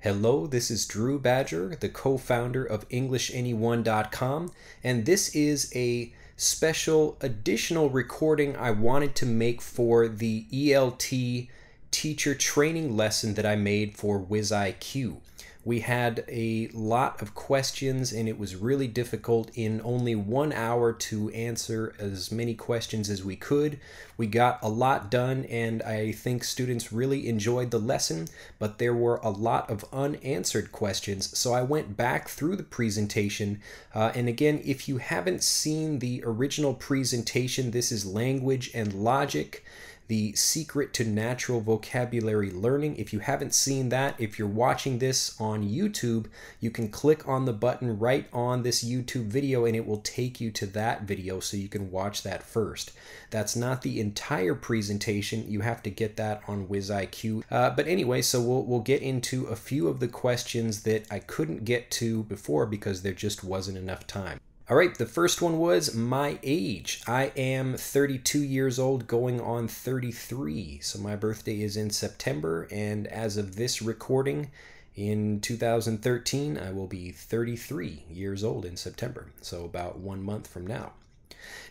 Hello, this is Drew Badger, the co-founder of EnglishAnyone.com, and this is a special additional recording I wanted to make for the ELT teacher training lesson that I made for WizIQ. We had a lot of questions and it was really difficult in only 1 hour to answer as many questions as we could. We got a lot done and I think students really enjoyed the lesson, but there were a lot of unanswered questions. So I went back through the presentation and again, if you haven't seen the original presentation, this is Language and Logic, the secret to natural vocabulary learning. If you haven't seen that, if you're watching this on YouTube, you can click on the button right on this YouTube video and it will take you to that video so you can watch that first. That's not the entire presentation. You have to get that on WizIQ. But anyway, so we'll get into a few of the questions that I couldn't get to before because there just wasn't enough time. All right, the first one was my age. I am 32 years old going on 33. So my birthday is in September, and as of this recording in 2013, I will be 33 years old in September. So about 1 month from now.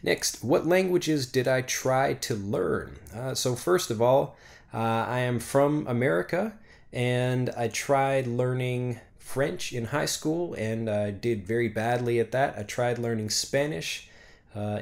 Next, what languages did I try to learn? So first of all, I am from America, and I tried learning French in high school and I did very badly at that. I tried learning Spanish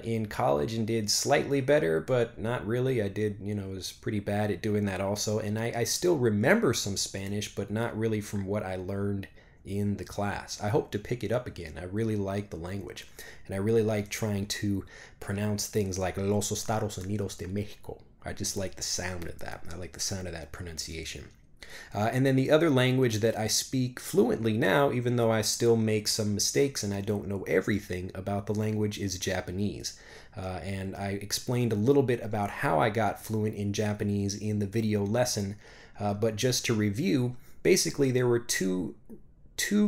in college and did slightly better, but not really. I did, was pretty bad at doing that also. And I still remember some Spanish, but not really from what I learned in the class. I hope to pick it up again. I really like the language and I really like trying to pronounce things like Los Estados Unidos de Mexico. I just like the sound of that. I like the sound of that pronunciation. And then the other language that I speak fluently now, even though I still make some mistakes and I don't know everything about the language, is Japanese. And I explained a little bit about how I got fluent in Japanese in the video lesson. But just to review, basically there were two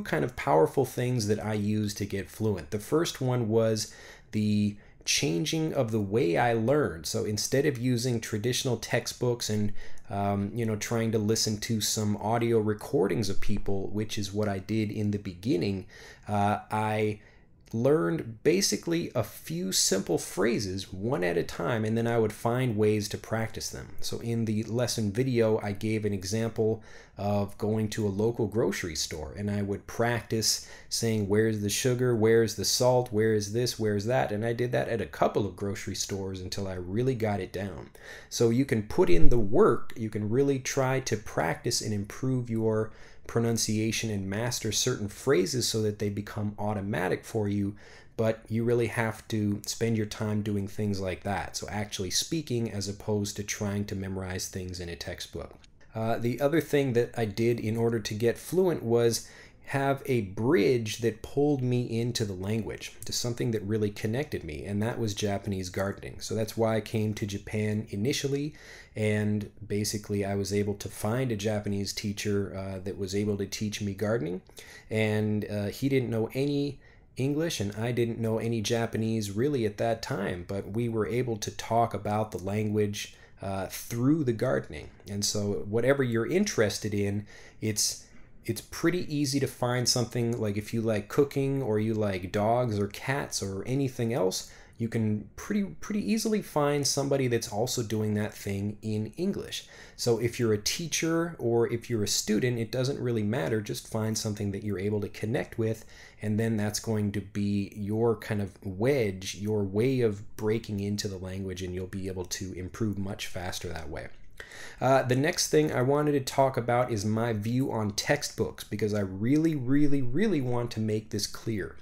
kind of powerful things that I used to get fluent. The first one was the changing of the way I learned. So instead of using traditional textbooks and trying to listen to some audio recordings of people, which is what I did in the beginning, I learned basically a few simple phrases one at a time, and then I would find ways to practice them. So in the lesson video, I gave an example of going to a local grocery store, and I would practice saying, where's the sugar, where's the salt, where is this, where's that, and I did that at a couple of grocery stores until I really got it down. So you can put in the work, you can really try to practice and improve your pronunciation and master certain phrases so that they become automatic for you, but you really have to spend your time doing things like that. So actually speaking as opposed to trying to memorize things in a textbook. The other thing that I did in order to get fluent was have a bridge that pulled me into the language, to something that really connected me, and that was Japanese gardening. So that's why I came to Japan initially, and basically I was able to find a Japanese teacher that was able to teach me gardening, and he didn't know any English and I didn't know any Japanese really at that time, but we were able to talk about the language through the gardening. And so whatever you're interested in, it's pretty easy to find something. Like if you like cooking or you like dogs or cats or anything else, you can pretty easily find somebody that's also doing that thing in English. So if you're a teacher or if you're a student, it doesn't really matter. Just find something that you're able to connect with, and then that's going to be your kind of wedge, your way of breaking into the language, and you'll be able to improve much faster that way. The next thing I wanted to talk about is my view on textbooks, because I really want to make this clear.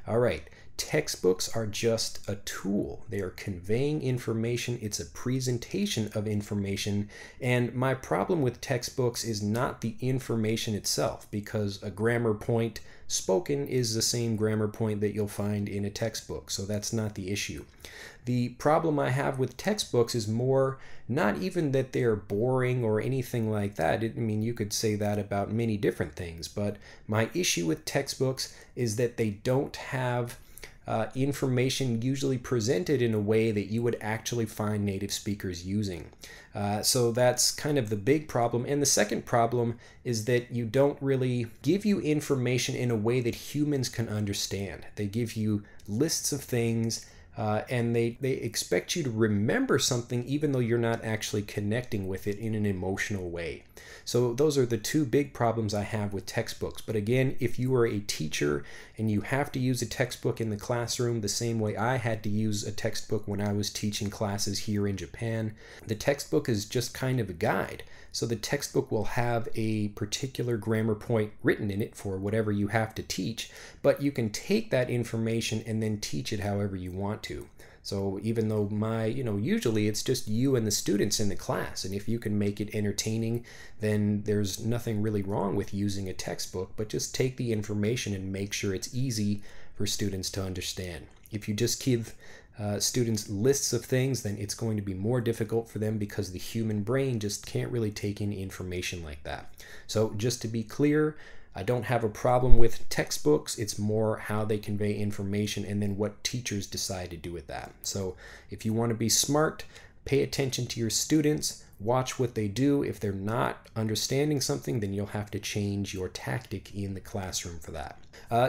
All right, textbooks are just a tool. They are conveying information. It's a presentation of information. And my problem with textbooks is not the information itself, because a grammar point spoken is the same grammar point that you'll find in a textbook. So that's not the issue. The problem I have with textbooks is more not even that they're boring or anything like that. I mean, you could say that about many different things, but my issue with textbooks is that they don't have information usually presented in a way that you would actually find native speakers using. So that's kind of the big problem. And the second problem is that you don't really give you information in a way that humans can understand. They give you lists of things, and they expect you to remember something even though you're not actually connecting with it in an emotional way. So those are the two big problems I have with textbooks. But again, if you are a teacher and you have to use a textbook in the classroom the same way I had to use a textbook when I was teaching classes here in Japan, the textbook is just kind of a guide. So the textbook will have a particular grammar point written in it for whatever you have to teach, but you can take that information and then teach it however you want to. So even though usually it's just you and the students in the class, and if you can make it entertaining, then there's nothing really wrong with using a textbook, but just take the information and make sure it's easy for students to understand. If you just give students lists of things, then it's going to be more difficult for them because the human brain just can't really take in information like that. So just to be clear, I don't have a problem with textbooks. It's more how they convey information and then what teachers decide to do with that. So if you want to be smart, pay attention to your students, watch what they do. If they're not understanding something, then you'll have to change your tactic in the classroom for that.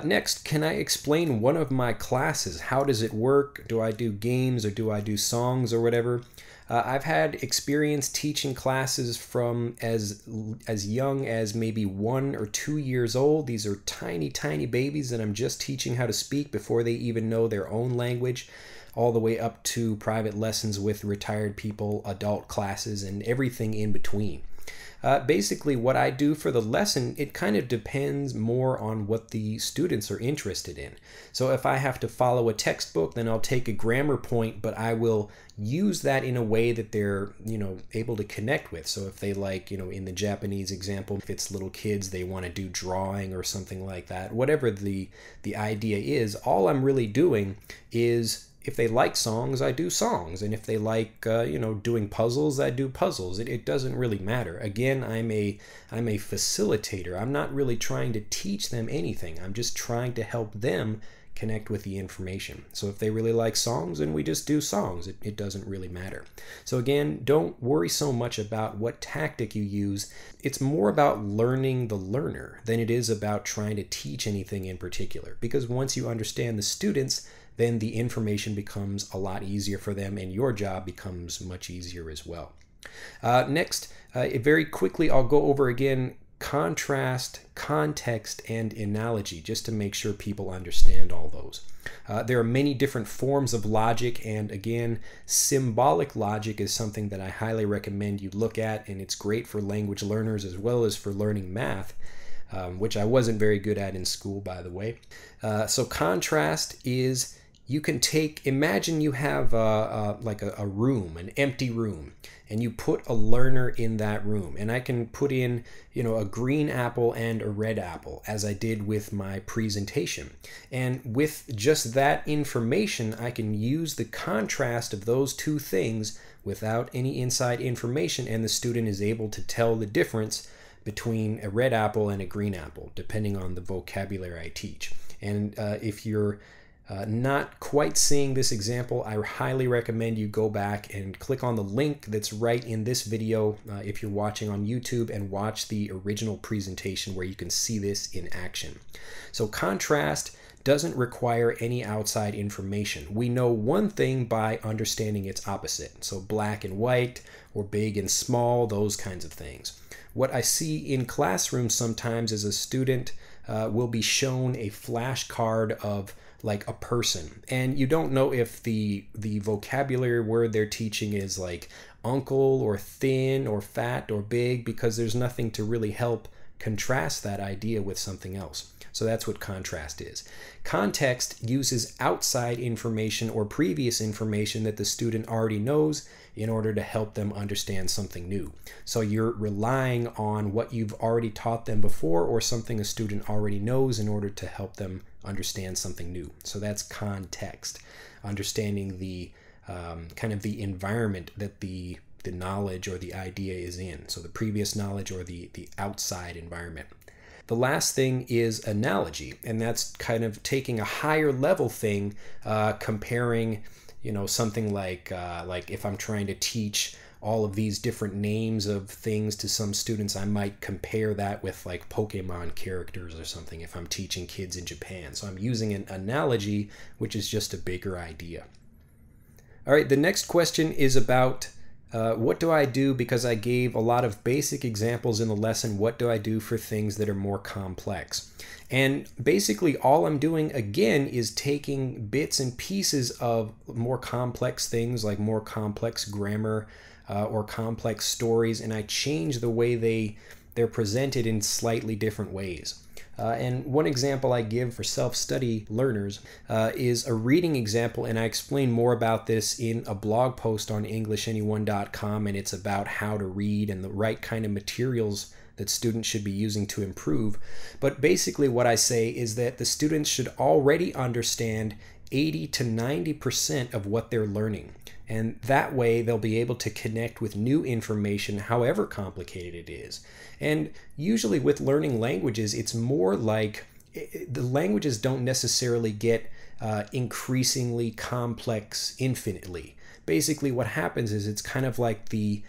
Next, can I explain one of my classes? How does it work? Do I do games or do I do songs or whatever? I've had experience teaching classes from as young as maybe 1 or 2 years old. These are tiny, tiny babies that I'm just teaching how to speak before they even know their own language, all the way up to private lessons with retired people, adult classes, and everything in between. Basically, what I do for the lesson, it kind of depends more on what the students are interested in. So if I have to follow a textbook, then I'll take a grammar point, but I will use that in a way that they're, able to connect with. So if they like, in the Japanese example, if it's little kids, they want to do drawing or something like that. Whatever the idea is, all I'm really doing is, if they like songs, I do songs. And if they like, doing puzzles, I do puzzles. It doesn't really matter. Again, I'm a facilitator. I'm not really trying to teach them anything. I'm just trying to help them connect with the information. So if they really like songs, then we just do songs. It doesn't really matter. So again, don't worry so much about what tactic you use. It's more about learning the learner than it is about trying to teach anything in particular. Because once you understand the students, then the information becomes a lot easier for them and your job becomes much easier as well. Next, very quickly, I'll go over again contrast, context, and analogy, just to make sure people understand all those. There are many different forms of logic, and again, symbolic logic is something that I highly recommend you look at, and it's great for language learners as well as for learning math. Which I wasn't very good at in school, by the way. So contrast is, you can imagine you have like a room, an empty room, and you put a learner in that room. And I can put in, a green apple and a red apple, as I did with my presentation. And with just that information, I can use the contrast of those two things without any inside information, and the student is able to tell the difference between a red apple and a green apple, depending on the vocabulary I teach. And if you're not quite seeing this example, I highly recommend you go back and click on the link that's right in this video if you're watching on YouTube, and watch the original presentation where you can see this in action. So contrast doesn't require any outside information. We know one thing by understanding its opposite. So black and white, or big and small, those kinds of things. What I see in classrooms sometimes is a student will be shown a flashcard of like a person, and you don't know if the vocabulary word they're teaching is like uncle or thin or fat or big, because there's nothing to really help contrast that idea with something else. So that's what contrast is. Context uses outside information or previous information that the student already knows in order to help them understand something new. So you're relying on what you've already taught them before, or something a student already knows, in order to help them understand something new. So that's context, understanding the kind of the environment that the knowledge or the idea is in. So the previous knowledge or the outside environment. The last thing is analogy, and that's kind of taking a higher level thing, comparing, something like if I'm trying to teach all of these different names of things to some students, I might compare that with like Pokemon characters or something if I'm teaching kids in Japan. So I'm using an analogy, which is just a bigger idea. All right, the next question is about what do I do, because I gave a lot of basic examples in the lesson. What do I do for things that are more complex? And basically all I'm doing again is taking bits and pieces of more complex things, like more complex grammar or complex stories, and I change the way they're presented in slightly different ways. And one example I give for self-study learners is a reading example, and I explain more about this in a blog post on EnglishAnyone.com, and it's about how to read and the right kind of materials that students should be using to improve. But basically what I say is that the students should already understand 80 to 90% of what they're learning. And that way they'll be able to connect with new information, however complicated it is. And usually with learning languages, it's more like the languages don't necessarily get increasingly complex infinitely. Basically what happens is it's kind of like the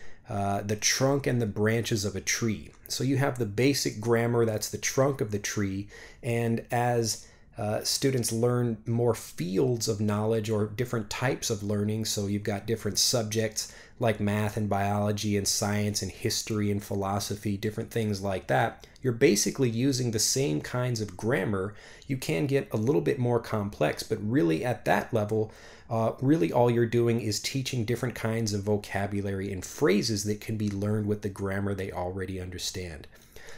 trunk and the branches of a tree. So you have the basic grammar, that's the trunk of the tree, and as students learn more fields of knowledge or different types of learning, so you've got different subjects like math and biology and science and history and philosophy, different things like that, you're basically using the same kinds of grammar. You can get a little bit more complex, but really at that level, really all you're doing is teaching different kinds of vocabulary and phrases that can be learned with the grammar they already understand.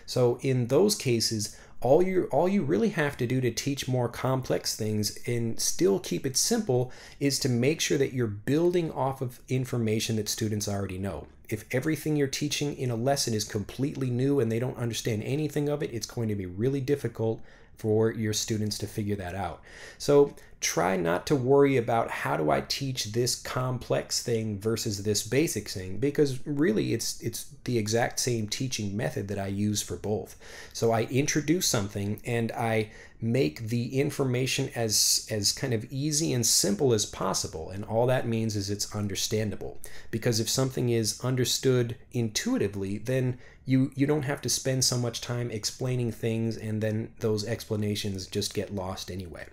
So in those cases, all you really have to do to teach more complex things and still keep it simple is to make sure that you're building off of information that students already know. If everything you're teaching in a lesson is completely new and they don't understand anything of it, it's going to be really difficult for your students to figure that out. So try not to worry about how do I teach this complex thing versus this basic thing, because really it's the exact same teaching method that I use for both. So I introduce something and I make the information as kind of easy and simple as possible, and all that means is it's understandable, because if something is understood intuitively, then you don't have to spend so much time explaining things, and then those explanations just get lost anyway.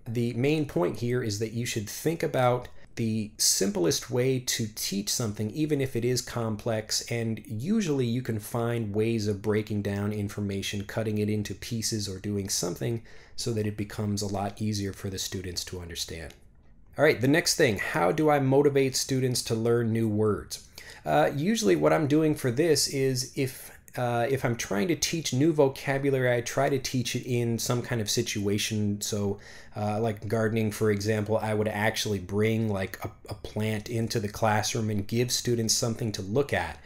The main point here is that you should think about the simplest way to teach something, even if it is complex, and usually you can find ways of breaking down information, cutting it into pieces, or doing something so that it becomes a lot easier for the students to understand. All right, the next thing, how do I motivate students to learn new words? Usually what I'm doing for this is if I'm trying to teach new vocabulary, I try to teach it in some kind of situation. So like gardening, for example, I would actually bring like a plant into the classroom and give students something to look at.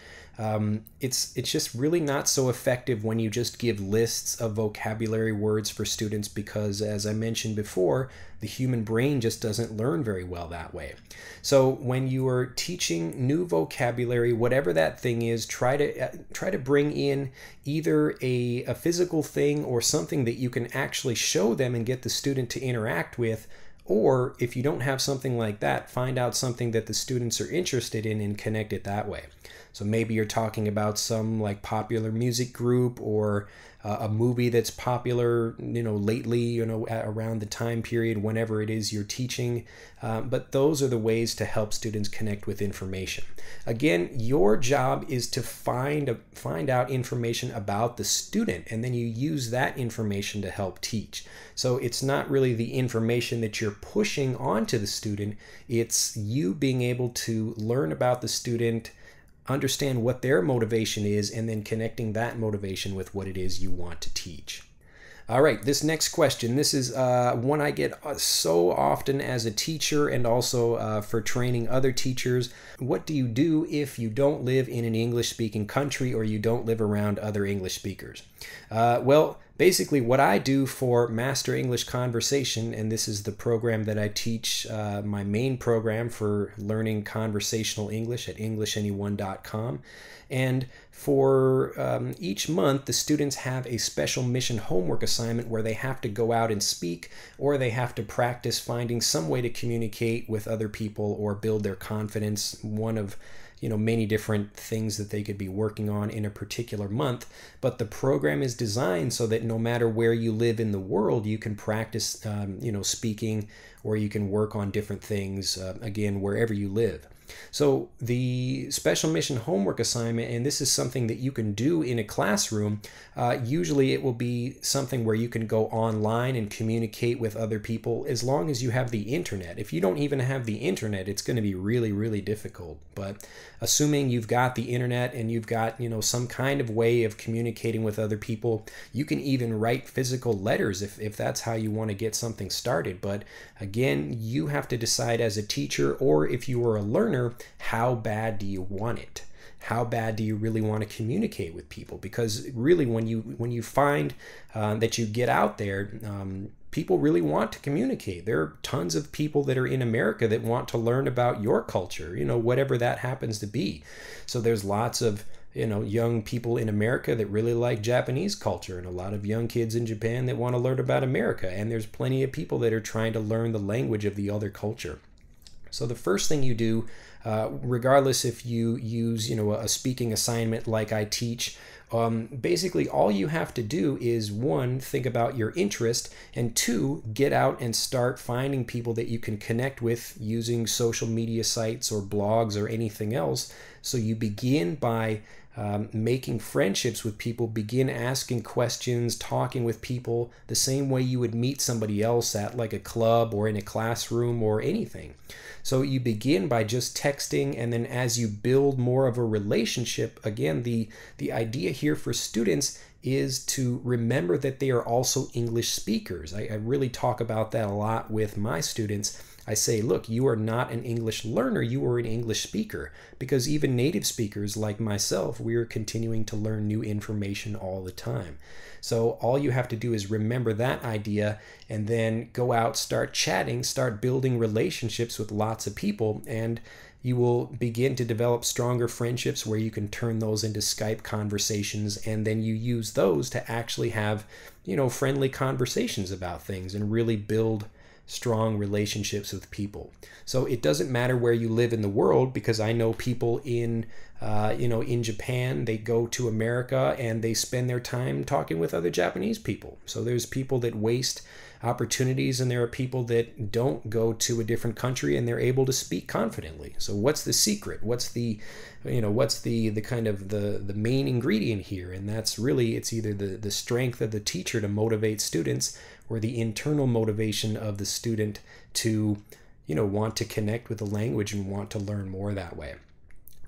It's just really not so effective when you just give lists of vocabulary words for students, because as I mentioned before, the human brain just doesn't learn very well that way. So when you are teaching new vocabulary, whatever that thing is, try to bring in either a physical thing or something that you can actually show them and get the student to interact with. Or if you don't have something like that, find out something that the students are interested in and connect it that way. So maybe you're talking about some like popular music group or a movie that's popular, lately, around the time period, whenever it is you're teaching. But those are the ways to help students connect with information. Again, your job is to find out information about the student, and then you use that information to help teach. So it's not really the information that you're pushing onto the student, it's you being able to learn about the student, understand what their motivation is, and then connecting that motivation with what it is you want to teach. All right, this next question, this is one I get so often as a teacher and also for training other teachers. What do you do if you don't live in an English-speaking country or you don't live around other English speakers? Well, basically what I do for Master English Conversation, and this is the program that I teach, my main program for learning conversational English at EnglishAnyone.com. And for each month, the students have a special mission homework assignment where they have to go out and speak, or they have to practice finding some way to communicate with other people or build their confidence. One of many different things that they could be working on in a particular month. But the program is designed so that no matter where you live in the world, you can practice, speaking, or you can work on different things, again, wherever you live. So the special mission homework assignment, and this is something that you can do in a classroom, usually it will be something where you can go online and communicate with other people as long as you have the internet. If you don't even have the internet, it's going to be really, really difficult. But assuming you've got the internet and you've got, some kind of way of communicating with other people, you can even write physical letters if that's how you want to get something started. But again, you have to decide as a teacher, or if you are a learner, how bad do you want it? How bad do you really want to communicate with people? Because really, when you find that you get out there, people really want to communicate. There are tons of people that are in America that want to learn about your culture, whatever that happens to be. So there's lots of young people in America that really like Japanese culture, and a lot of young kids in Japan that want to learn about America. And there's plenty of people that are trying to learn the language of the other culture. So the first thing you do, regardless if you use, a speaking assignment like I teach, basically all you have to do is, one, think about your interest, and two, get out and start finding people that you can connect with using social media sites or blogs or anything else. So you begin by making friendships with people, begin asking questions, talking with people the same way you would meet somebody else at like a club or in a classroom or anything. So you begin by just texting, and then as you build more of a relationship, again, the idea here for students is to remember that they are also English speakers. I really talk about that a lot with my students. I say, look, you are not an English learner, you are an English speaker, because even native speakers like myself, we are continuing to learn new information all the time. So all you have to do is remember that idea, and then go out, start chatting, start building relationships with lots of people, and you will begin to develop stronger friendships where you can turn those into Skype conversations, and then you use those to actually have, friendly conversations about things and really build strong relationships with people. So it doesn't matter where you live in the world, because I know people in Japan, they go to America and they spend their time talking with other Japanese people. So there's people that waste opportunities, and there are people that don't go to a different country and they're able to speak confidently. So what's the secret? What's the kind of the main ingredient here? And that's really, it's either the strength of the teacher to motivate students, or the internal motivation of the student to want to connect with the language and want to learn more that way.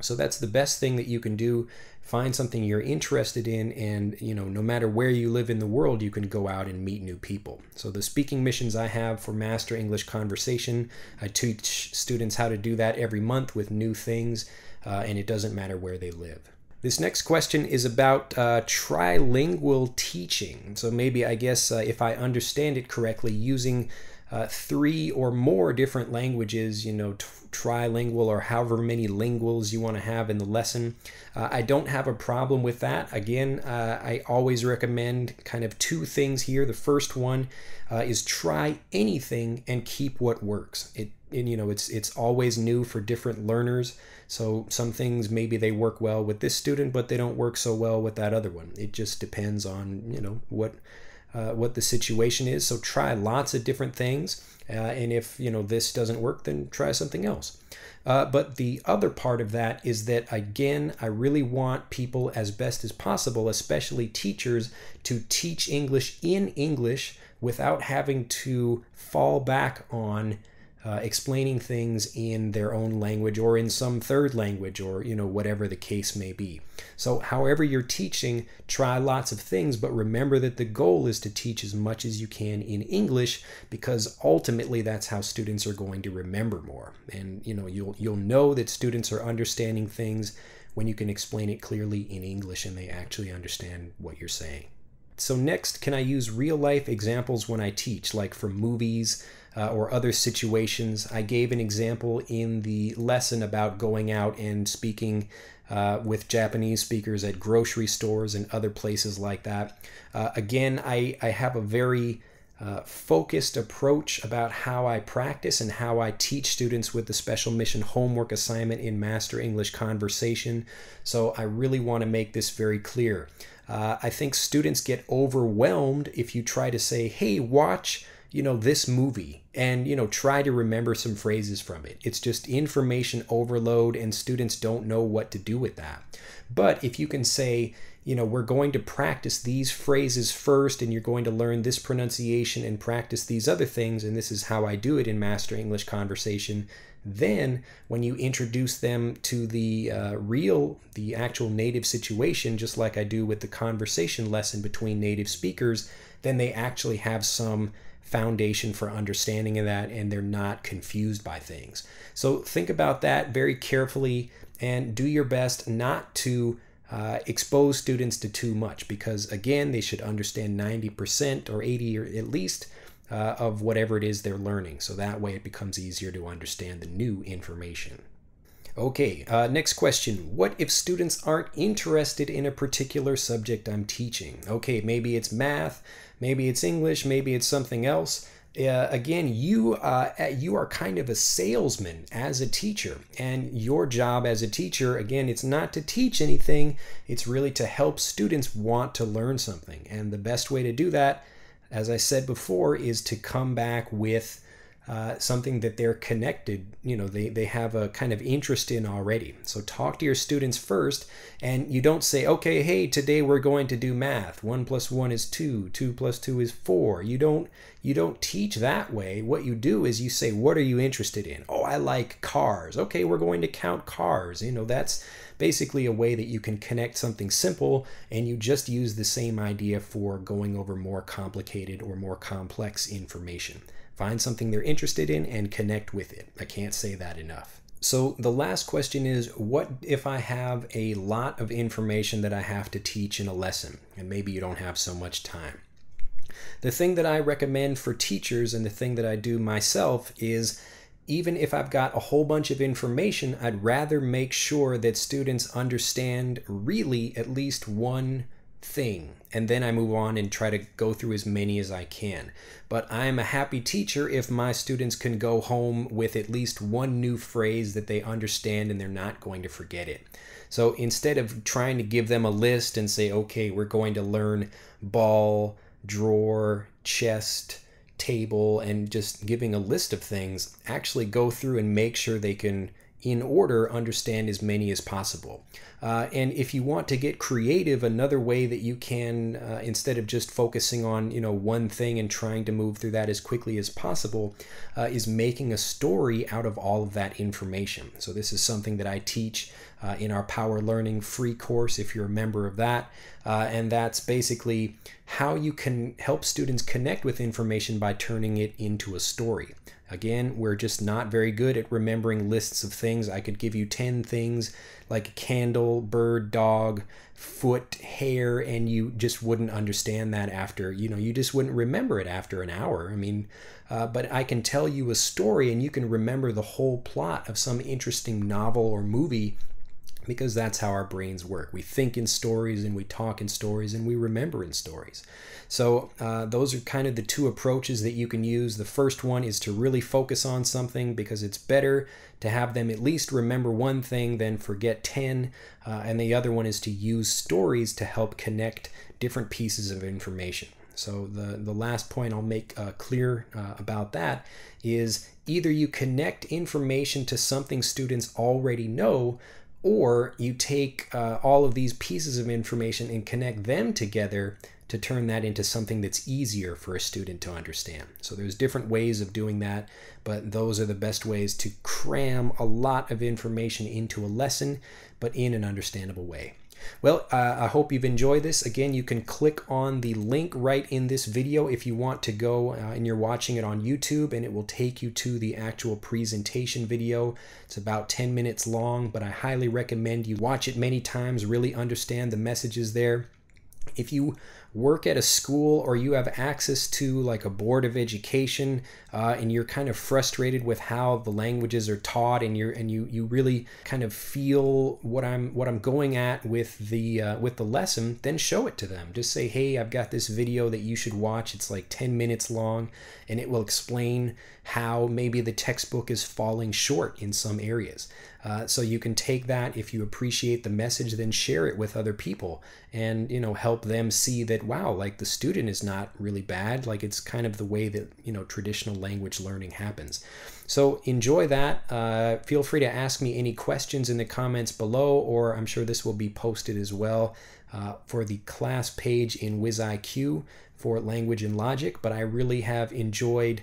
So that's the best thing that you can do. Find something you're interested in, and no matter where you live in the world, you can go out and meet new people. So the speaking missions I have for Master English Conversation, I teach students how to do that every month with new things, and it doesn't matter where they live. This next question is about trilingual teaching. So maybe, I guess, if I understand it correctly, using 3 or more different languages, trilingual, or however many linguals you want to have in the lesson. I don't have a problem with that. Again, I always recommend kind of 2 things here. The first one is try anything and keep what works. It's always new for different learners. So some things, maybe they work well with this student, but they don't work so well with that other one. It just depends on, what the situation is. So try lots of different things, and if this doesn't work, then try something else. But the other part of that is that, again, I really want people, as best as possible, especially teachers, to teach English in English without having to fall back on explaining things in their own language or in some third language, or whatever the case may be. So however you're teaching, try lots of things, but remember that the goal is to teach as much as you can in English, because ultimately that's how students are going to remember more. And you'll know that students are understanding things when you can explain it clearly in English and they actually understand what you're saying. So next, can I use real life examples when I teach, like from movies or other situations? I gave an example in the lesson about going out and speaking with Japanese speakers at grocery stores and other places like that. Again, I have a very focused approach about how I practice and how I teach students with the special mission homework assignment in Master English Conversation. So I really want to make this very clear. I think students get overwhelmed if you try to say, hey, watch, this movie and, try to remember some phrases from it. It's just information overload and students don't know what to do with that. But if you can say, we're going to practice these phrases first and you're going to learn this pronunciation and practice these other things, and this is how I do it in Master English Conversation. Then when you introduce them to the actual native situation, just like I do with the conversation lesson between native speakers, then they actually have some foundation for understanding of that and they're not confused by things. So think about that very carefully and do your best not to expose students to too much, because again, they should understand 90% or 80 or at least of whatever it is they're learning. So that way it becomes easier to understand the new information. Okay, next question. What if students aren't interested in a particular subject I'm teaching? Okay, maybe it's math, maybe it's English, maybe it's something else. Again, you are kind of a salesman as a teacher, and your job as a teacher, again, it's not to teach anything, it's really to help students want to learn something. And the best way to do that, as I said before, is to come back with something that they're connected, they have a kind of interest in already. So talk to your students first, and you don't say, okay, hey, today we're going to do math. 1 + 1 is 2, 2 + 2 is 4. You don't teach that way. What you do is you say, what are you interested in? Oh, I like cars. Okay, we're going to count cars. That's basically a way that you can connect something simple, and you just use the same idea for going over more complicated or more complex information. Find something they're interested in and connect with it. I can't say that enough. So the last question is, what if I have a lot of information that I have to teach in a lesson and maybe you don't have so much time? The thing that I recommend for teachers and the thing that I do myself is, even if I've got a whole bunch of information, I'd rather make sure that students understand really at least one thing, and then I move on and try to go through as many as I can. But I'm a happy teacher if my students can go home with at least one new phrase that they understand and they're not going to forget it. So instead of trying to give them a list and say, okay, we're going to learn ball, drawer, chest, table, and just giving a list of things, actually go through and make sure they can, in order, understand as many as possible. And if you want to get creative, another way that you can, instead of just focusing on one thing and trying to move through that as quickly as possible, is making a story out of all of that information. So this is something that I teach in our Power Learning free course, if you're a member of that. And that's basically how you can help students connect with information by turning it into a story. Again, we're just not very good at remembering lists of things. I could give you 10 things like candle, bird, dog, foot, hair, and you just wouldn't understand that after, you just wouldn't remember it after an hour. I mean, but I can tell you a story and you can remember the whole plot of some interesting novel or movie, because that's how our brains work. We think in stories and we talk in stories and we remember in stories. So those are kind of the two approaches that you can use. The first one is to really focus on something, because it's better to have them at least remember one thing than forget 10. And the other one is to use stories to help connect different pieces of information. So the last point I'll make clear about that is, either you connect information to something students already know, or you take all of these pieces of information and connect them together to turn that into something that's easier for a student to understand. So there's different ways of doing that, but those are the best ways to cram a lot of information into a lesson, but in an understandable way. Well, I hope you've enjoyed this. Again, you can click on the link right in this video if you want to go and you're watching it on YouTube, and it will take you to the actual presentation video. It's about 10 minutes long, but I highly recommend you watch it many times, really understand the messages there. If you work at a school or you have access to like a board of education and you're kind of frustrated with how the languages are taught, and you really kind of feel what I'm going at with the lesson, then show it to them. Just say, hey, I've got this video that you should watch. It's like 10 minutes long, and it will explain how maybe the textbook is falling short in some areas. So you can take that, if you appreciate the message, then share it with other people, and help them see that, wow, like the student is not really bad. Like it's kind of the way that traditional language learning happens. So enjoy that. Feel free to ask me any questions in the comments below, or I'm sure this will be posted as well for the class page in WizIQ for language and logic. But I really have enjoyed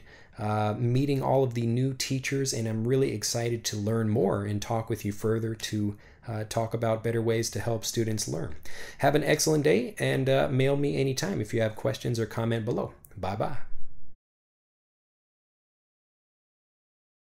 meeting all of the new teachers, and I'm really excited to learn more and talk with you further to talk about better ways to help students learn. Have an excellent day, and mail me anytime if you have questions or comment below. Bye-bye.